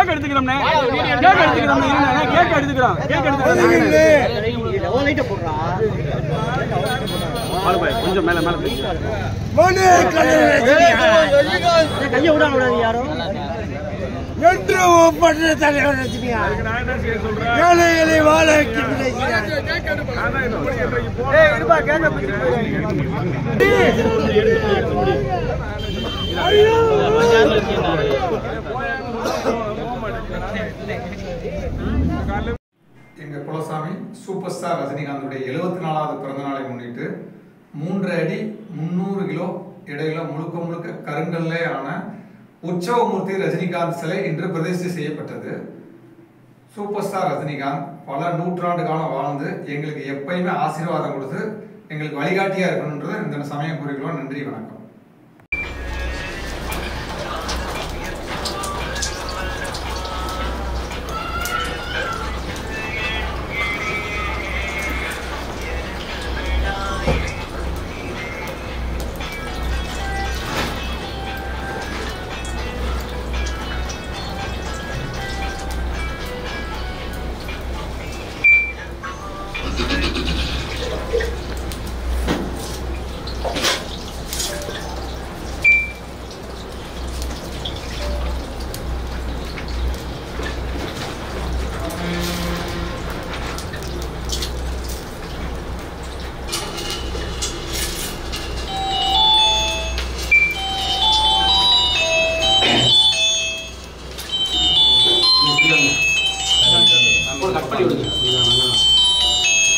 Cake எடுத்துக்கிறோம்னே cake எடுத்துக்கிறோம்னே cake எடுத்துக்கிறோம் cake எடுத்துக்கிறோம் ஓ light போடுறா பாரு பாய் கொஞ்சம் மேல மேல மோனே கைய விடாத யாரோ என்று பண்ற தலைவர் ரஜினியா நான் என்ன செய்ய சொல்றேன் ஏழைகளை வாழ வைக்கிறீங்க ஏய் இருப்பா கேக்க பிடிச்சு ஐயோ எங்க குலசாமி சூப்பர் ஸ்டார் ரஜினிகாந்துடைய 74வது பிறந்த நாளை முன்னிட்டு 3 அடி 300 கிலோ எடையில முழுக்க கருங்கல்லே ஆன உற்சவமூர்த்தி ரஜினிகாந்த் சிலை இன்று பிரதிஷ்டை செய்யப்பட்டது. சூப்பர் ஸ்டார் ரஜினிகாந்த் பல நூற்றாண்டு காலம் வாழ்ந்து எங்களுக்கு எப்பயுமே ஆசீர்வாதம் கொடுத்து எங்களுக்கு வழிகாட்டியா இருக்கணும்ன்றது இந்த சமயம் குறிக்கிறோம். நன்றி, வணக்கம்.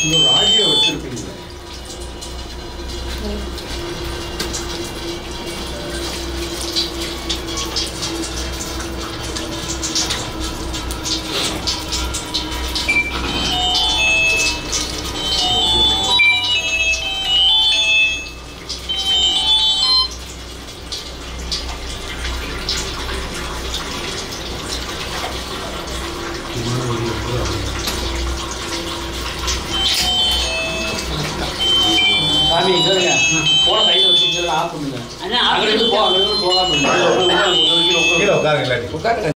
இன்னொரு ஆடியோ வச்சிருப்பீங்க. சாமி சொல்லுங்க போன கையில வச்சுட்டு ஆஃப் பண்ணுங்க. அண்ணா ஆஃப் பண்ணி போ, அங்க போகாம